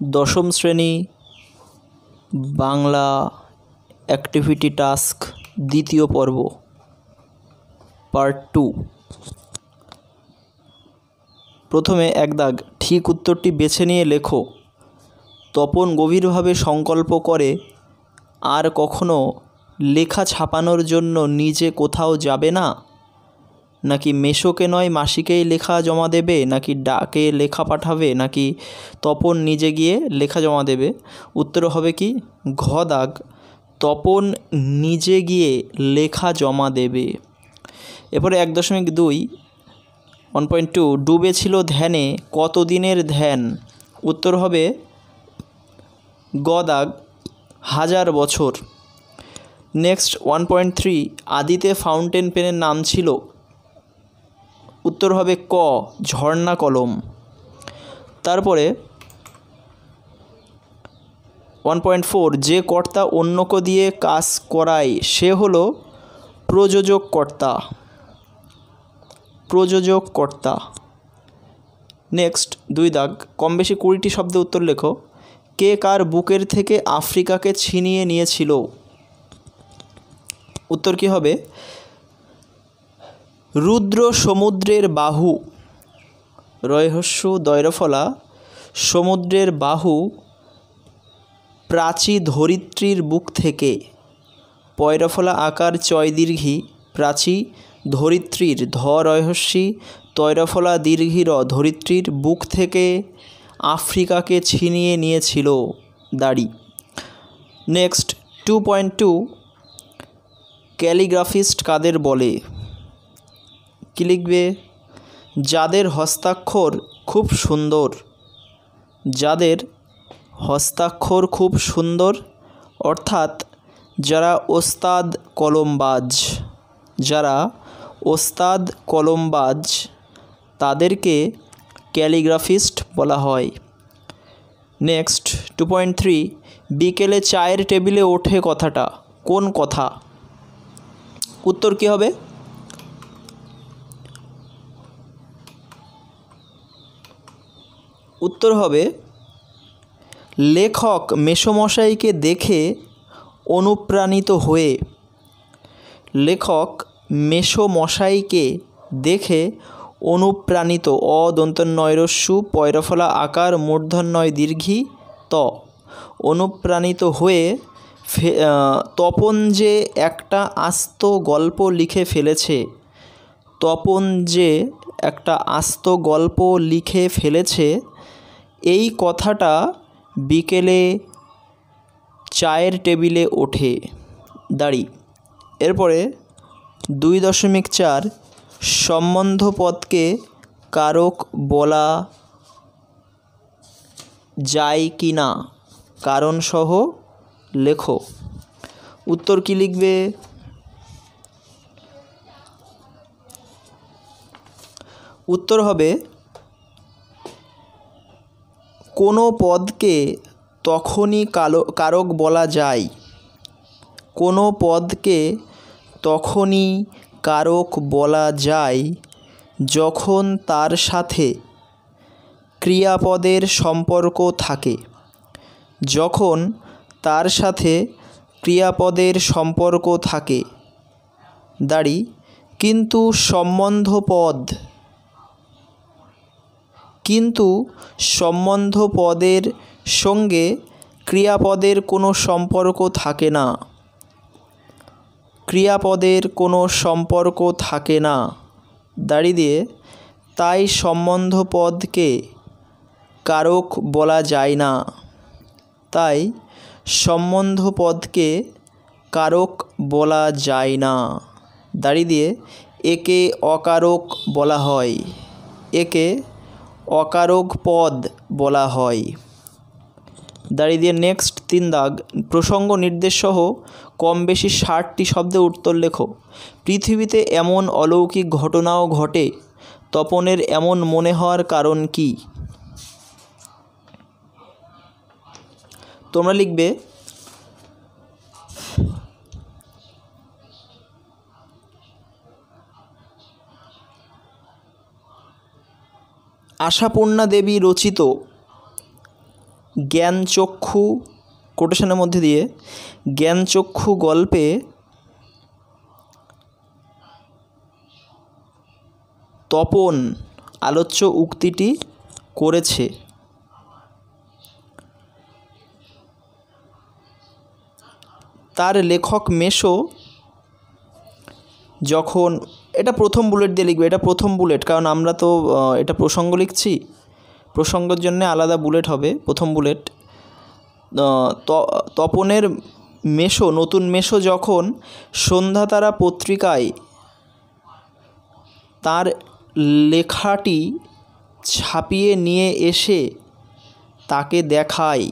দশম শ্রেণী Bangla activity task দ্বিতীয় পর্ব পার্ট 2। প্রথমে এক দাগ ঠিক উত্তরটি বেছে নিয়ে লেখো। তপন গভীরভাবে সংকল্প করে আর কখনো লেখা ছাপানোর জন্য নিজে কোথাও যাবে না, নাকি মেশোকে নয় মাসিকেই লেখা জমা দেবে, নাকি ডাকে লেখা পাঠাবে, নাকি তপন নিজে গিয়ে লেখা জমা দেবে। উত্তর হবে কি ঘ দাগ, তপন নিজে গিয়ে লেখা জমা দেবে। এরপরে 1.2 1.2 ডুবে ছিল ধ্যানে, কতদিনের ধ্যান। উত্তর হবে গ দাগ, 1000 বছর। নেক্সট 1.3 আদিতে ফাউন্টেন পেনের নাম ছিল। উত্তর হবে ক ঝর্ণা কলম। তারপরে 1.4 যে কর্তা অন্যকে দিয়ে কাজ করায় সে হলো প্রযোজক কর্তা। প্রযোজক কর্তা। নেক্সট 2 দাগ কম বেশি 20টি শব্দে উত্তর লেখো। কে কার বুকের থেকে আফ্রিকাকে ছিনিয়ে নিয়েছিল। উত্তর কি হবে রুদ্র সমুদ্রের বাহু। রয়হস্য দয়রফলা সমুদ্রের বাহু প্রাচী ধরিত্রীর বুক থেকে। পয়রফলা আকার চয় দীর্ঘী প্রাচী ধরিত্রীর ধ রয়হস্যি তৈরফলা দীর্ঘী র ধরিত্রীর বুক থেকে আফ্রিকাকে ছিনিয়ে নিয়েছিল দাড়ি। নেক্সট 2.2 ক্যালিগ্রাফিস্ট কাদের বলে। কি লিখবে? যাদের হস্তাক্ষর খুব সুন্দর। যাদের হস্তাক্ষর খুব সুন্দর অর্থাৎ যারা ওস্তাদ কলমবাজ। যারা ওস্তাদ কলমবাজ তাদেরকে ক্যালিগ্রাফিস্ট বলা হয়। নেক্সট 2.3 বিকেলে চায়ের টেবিলে ওঠে কথাটা কোন কথা। উত্তর কি হবে? উত্তর হবে লেখক মেসোমশাইকে দেখে অনুপ্রাণিত হয়ে। লেখক মেসোমশাইকে দেখে অনুপ্রাণিত অ দন্তন্বয়রস্যু পয়রফলা আকার মূর্ধন্যয় দীর্ঘী ত অনুপ্রাণিত হয়ে তপন যে একটা আস্ত গল্প লিখে ফেলেছে। তপন যে একটা আস্ত গল্প লিখে ফেলেছে এই কথাটা বিকেলে চায়ের টেবিলে ওঠে দাড়ি। এরপরে 2.4 সম্বন্ধ পদকে কারক বলা যায় কি না কারণসহ লেখো। উত্তর কি লিখবে? উত্তর হবে কোনো পদকে তখনই কারক বলা যায়। কোনো পদকে তখনই কারক বলা যায় যখন তার সাথে ক্রিয়াপদের সম্পর্ক থাকে। যখন তার সাথে ক্রিয়াপদের সম্পর্ক থাকে দাড়ি। কিন্তু সম্বন্ধ পদের সঙ্গে ক্রিয়াপদের কোনো সম্পর্ক থাকে না। ক্রিয়াপদের কোনো সম্পর্ক থাকে না দাড়ি দিয়ে তাই সম্বন্ধ পদকে কারক বলা যায় না। তাই সম্বন্ধ পদকে কারক বলা যায় না দাড়ি দিয়ে একে অকারক বলা হয়। একে অকারক পদ বলা হয় দাড়ি দিয়ে। নেক্সট 3 দাগ প্রসঙ্গ নির্দেশ সহ কম বেশি 60টি শব্দে উত্তর লেখো। পৃথিবীতে এমন অলৌকিক ঘটনাও ঘটে তপনের এমন মনে হওয়ার কারণ কি। তোমরা লিখবে আশাপূর্ণা দেবী রচিত জ্ঞানচক্ষু কোটেশনের মধ্যে দিয়ে জ্ঞানচক্ষু গল্পে তপন আলোচ্য উক্তিটি করেছে। তার লেখক মেশো যখন, এটা প্রথম বুলেট দিয়ে লিখবে, এটা প্রথম বুলেট, কারণ আমরা তো এটা প্রসঙ্গ লিখছি, প্রসঙ্গের জন্য আলাদা বুলেট হবে। প্রথম বুলেট, তপনের মেশো, নতুন মেশো যখন সন্ধ্যাতারা পত্রিকায় তার লেখাটি ছাপিয়ে নিয়ে এসে তাকে দেখায়,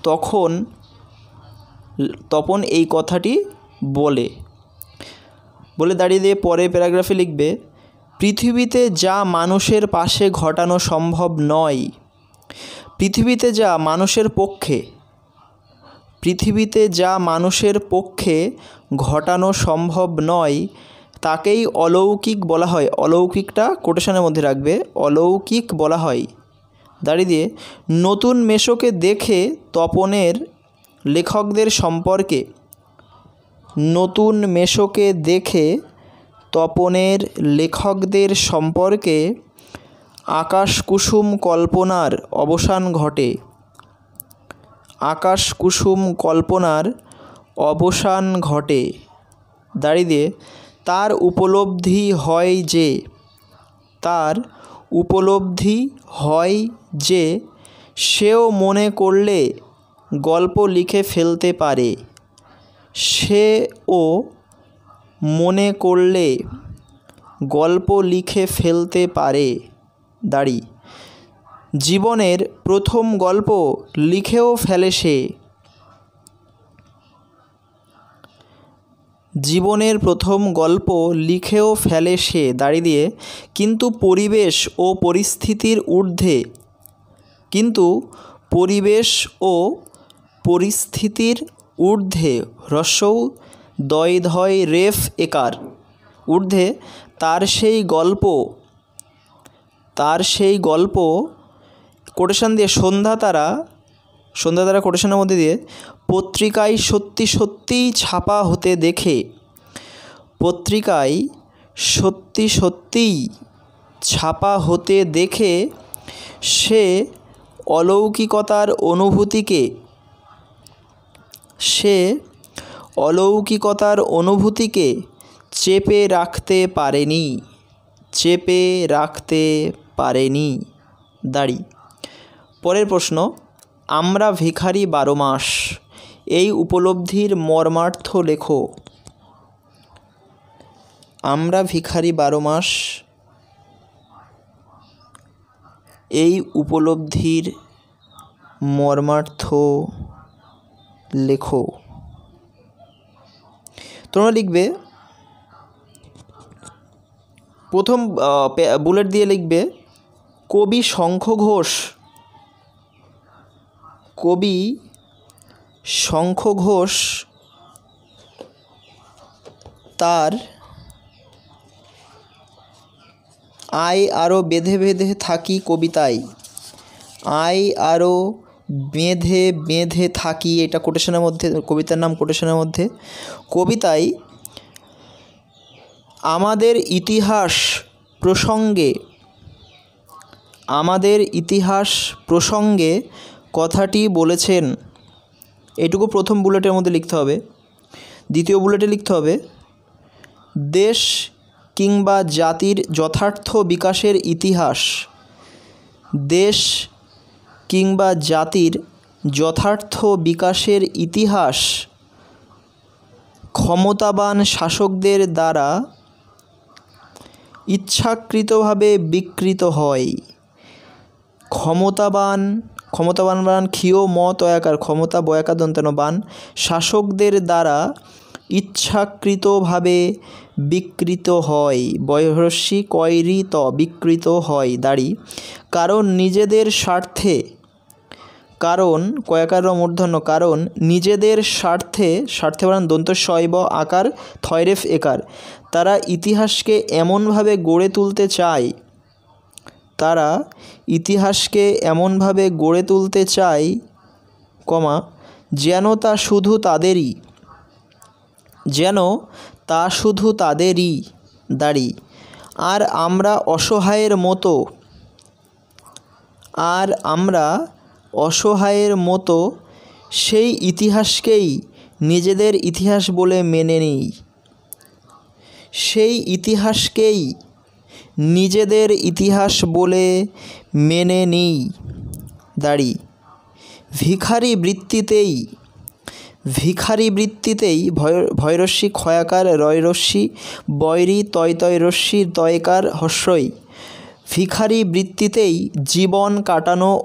তখন তপন এই কথাটি বলে দাঁড়িয়ে দিয়ে পরে প্যারাগ্রাফে লিখবে, পৃথিবীতে যা মানুষের পাশে ঘটানো সম্ভব নয়, পৃথিবীতে যা মানুষের পক্ষে ঘটানো সম্ভব নয় তাকেই অলৌকিক বলা হয়। অলৌকিকটা কোটেশনের মধ্যে রাখবে, অলৌকিক বলা হয়। দাঁড়িয়ে দিয়ে নতুন মেশোকে দেখে তপনের লেখকদের সম্পর্কে আকাশকুসুম কল্পনার অবসান ঘটে। দাঁড়িয়ে দিয়ে তার উপলব্ধি হয় যে সেও মনে করলে গল্প লিখে ফেলতে পারে। দাঁড়ি, জীবনের প্রথম গল্প লিখেও ফেলে সে। দাঁড়িয়ে দিয়ে কিন্তু পরিবেশ ও পরিস্থিতির ঊর্ধ্বে হ্রস্বউ দয় ধয় রেফ একার ঊর্ধ্বে তার সেই গল্প কোটেশন দিয়ে সন্ধ্যাতারা কোটেশনের মধ্যে দিয়ে পত্রিকায় সত্যিই ছাপা হতে দেখে সে অলৌকিকতার অনুভূতিকে চেপে রাখতে পারেনি। দাঁড়ি, পরের প্রশ্ন, আমরা ভিখারি 12 মাস, এই উপলব্ধির মর্মার্থ লেখো। আমরা ভিখারি 12 মাস, এই উপলব্ধির মর্মার্থ লেখো। তোমরা লিখবে, প্রথম বুলেট দিয়ে লিখবে, কবি শঙ্খ ঘোষ তার আই আরও বেঁধে থাকি কবিতায়। এটা কোটেশনের মধ্যে, কবিতার নাম কোটেশনের মধ্যে। কবিতায় আমাদের ইতিহাস প্রসঙ্গে কথাটি বলেছেন। এটুকু প্রথম বুলেটের মধ্যে লিখতে হবে। দ্বিতীয় বুলেটে লিখতে হবে, দেশ কিংবা জাতির যথার্থ বিকাশের ইতিহাস ক্ষমতাবান শাসকদের দ্বারা ইচ্ছাকৃতভাবে বিকৃত হয়। ক্ষমতাবান ক্ষিয় মত অয়াকার, ক্ষমতা বয়াকার দন্তানো বান, শাসকদের দ্বারা ইচ্ছাকৃতভাবে বিকৃত হয়। বয়হস্যি কয়রিত বিকৃত হয়। দাঁড়ি, কারণ নিজেদের স্বার্থে কারণ কয়াকার মূর্ধন্য কারণ নিজেদের স্বার্থে বানান দন্ত শৈব আকার থয়রেফ একার তারা ইতিহাসকে এমনভাবে গড়ে তুলতে চায় কমা যেন তা শুধু তাদেরই দাড়ি আর আমরা অসহায়ের মতো সেই ইতিহাসকেই নিজেদের ইতিহাস বলে মেনে নিই দাড়ি ভিখারি বৃত্তিতেই ভয়রস্যি ক্ষয়াকার রয়রস্যি বয়রি তয় রস্যি তয়কার হস্যই ভিখারি বৃত্তিতেই জীবন কাটানো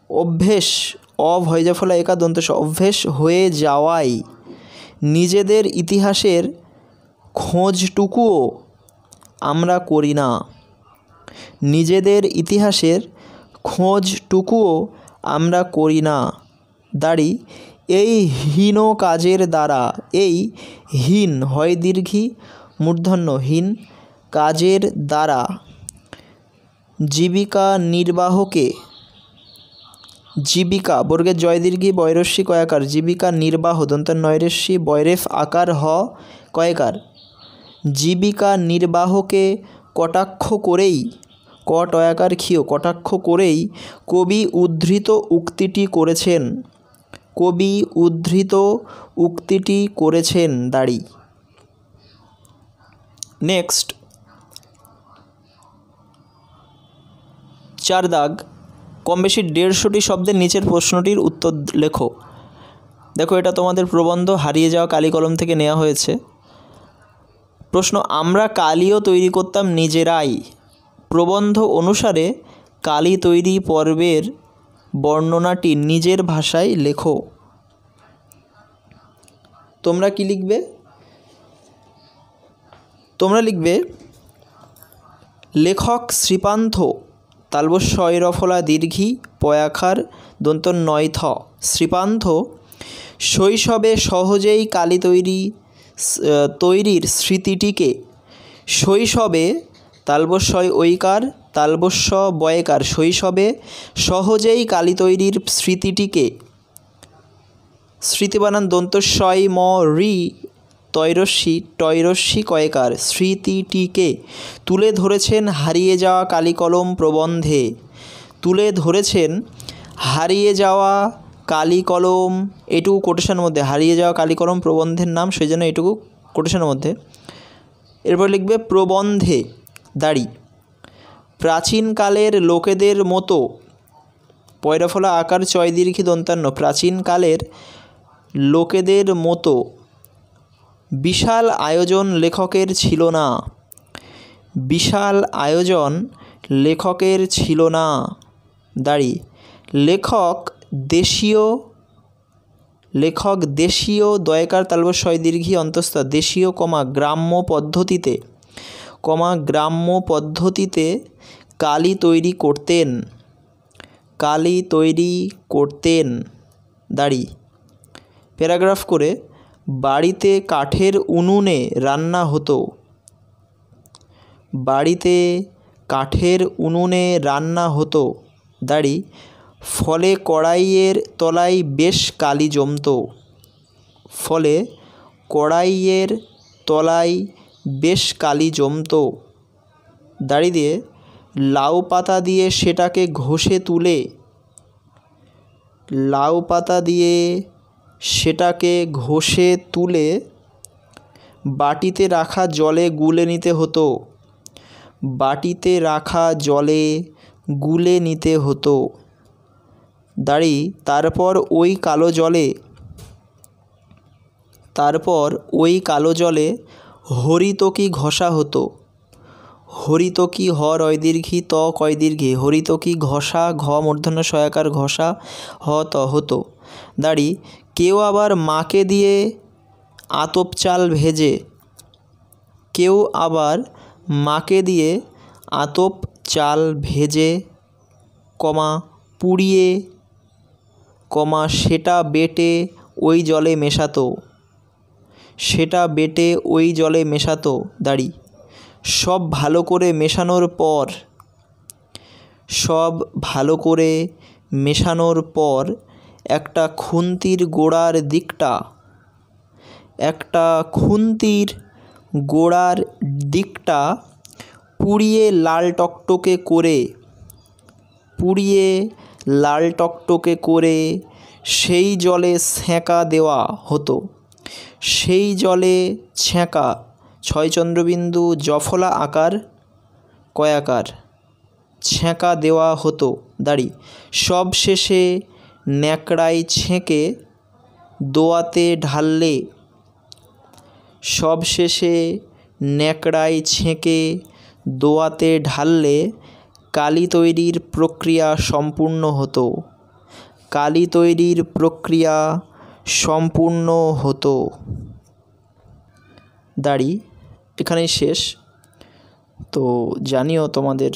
অভ্যেস অভয়জাফলা একা দন্ত অভ্যেস হয়ে যাওয়ায় নিজেদের ইতিহাসের খোঁজটুকুও আমরা করি না দাড়ি এই হীন কাজের দ্বারা হয় দীর্ঘী মূর্ধন্য হীন কাজের দ্বারা জীবিকা বর্গের জয় দীর্ঘী বয়রস্যি কয়াকার জীবিকা নির্বাহ দন্ত নয়রস্যি বয়রেফ আকার হ কয়াকার জীবিকা নির্বাহকে কটাক্ষ করেই কবি উদ্ধৃত উক্তিটি করেছেন দাড়ি। নেক্সট 4 দাগ কম বেশি 150টি শব্দের নিচের প্রশ্নটির উত্তর লেখো। দেখো এটা তোমাদের প্রবন্ধ হারিয়ে যাওয়া কালি কলম থেকে নেওয়া হয়েছে। প্রশ্ন আমরা কালিও তৈরি করতাম নিজেরাই। প্রবন্ধ অনুসারে কালি তৈরি পর্বের বর্ণনাটি নিজের ভাষায় লেখো। তোমরা কি লিখবে? তোমরা লিখবে লেখক শ্রীপান্থ তালবস্য রফলা দীর্ঘী পয়াখার দন্ত নয়থ শ্রীপান্থ শৈশবে সহজেই কালি তৈরির স্মৃতিটিকে শৈশবে তালবস্যয় ঐকার তালবস্য বয়কার শৈশবে সহজেই কালি তৈরির স্মৃতিটিকে স্মৃতি বানান দন্ত শয় ম রি টয়রস্যি কয়কার স্মৃতিটিকে তুলে ধরেছেন হারিয়ে যাওয়া কালি কলম প্রবন্ধে। এটুকু কোটেশনের মধ্যে হারিয়ে যাওয়া কালি কলম প্রবন্ধের নাম, সেই জন্য এটুকু কোটেশনের মধ্যে। এরপর লিখবে প্রবন্ধে দাড়ি প্রাচীনকালের লোকেদের মতো পয়রাফলা আকার চয় দীর্ঘী দন্তান্ন প্রাচীনকালের লোকেদের মতো বিশাল আয়োজন লেখকের ছিল না দাড়ি লেখক দেশীয় দয়কার তালবস্যয় দীর্ঘী অন্তস্থ দেশীয় গ্রাম্য পদ্ধতিতে কালি তৈরি করতেন দাড়ি প্যারাগ্রাফ করে বাড়িতে কাঠের উনুনে রান্না হতো দাড়ি ফলে কড়াইয়ের তলায় বেশ কালি জমতো দাড়ি দিয়ে লাউ পাতা দিয়ে সেটাকে ঘষে তুলে বাটিতে রাখা জলে গুলে নিতে হতো দাড়ি তারপর ওই কালো জলে হরিতকি ঘষা হতো হরিতকি হ রয় দীর্ঘী ত কয় দীর্ঘী হরিতকি ঘষা ঘ মূর্ধন্য সয়াকার ঘষা হ ত হতো দাড়ি কেউ আবার মাকে দিয়ে আতপ চাল চাল ভেজে, পুড়িয়ে, সেটা বেটে ওই জলে মেশাতো, সেটা বেটে ওই জলে মেশাতো। দাড়ি, সব ভালো করে মেশানোর পর, সব ভালো করে মেশানোর পর একটা খুন্তির গোড়ার দিকটা পুড়িয়ে লাল টকটকে করে সেই জলে সেঁকা দেওয়া হতো। সেই জলে ছেঁকা, ছয়চন্দ্রবিন্দু জফলা আকার কয়াকার, ছেঁকা দেওয়া হতো। দাড়ি, সব শেষে ন্যাকড়ায় ছেঁকে দোয়াতে ঢাললে, সব শেষে ন্যাকড়ায় ছেঁকে দোয়াতে ঢাললে কালি তৈরির প্রক্রিয়া সম্পূর্ণ হতো। কালি তৈরির প্রক্রিয়া সম্পূর্ণ হতো। দাড়ি, এখানেই শেষ। তো জানিও তোমাদের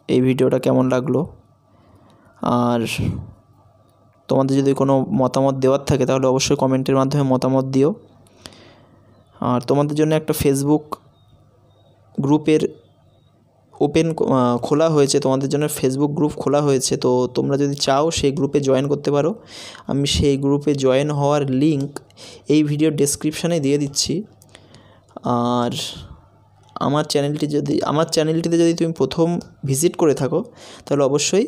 এই ভিডিওটা কেমন লাগলো, আর তোমাদের যদি কোনো মতামত দেওয়ার থাকে তাহলে অবশ্যই কমেন্টের মাধ্যমে মতামত দিও। আর তোমাদের জন্য একটা ফেসবুক গ্রুপের খোলা হয়েছে, তোমাদের জন্য ফেসবুক গ্রুপ খোলা হয়েছে। তো তোমরা যদি চাও সেই গ্রুপে জয়েন করতে পারো। আমি সেই গ্রুপে জয়েন হওয়ার লিঙ্ক এই ভিডিওর ডেসক্রিপশানে দিয়ে দিচ্ছি। আর আমার চ্যানেলটিতে যদি তুমি প্রথম ভিজিট করে থাকো তাহলে অবশ্যই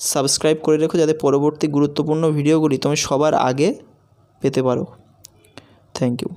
সাবস্ক্রাইব করে রেখো, যাতে পরবর্তী গুরুত্বপূর্ণ ভিডিওগুলি তুমি সবার আগে পেতে পারো। Thank you.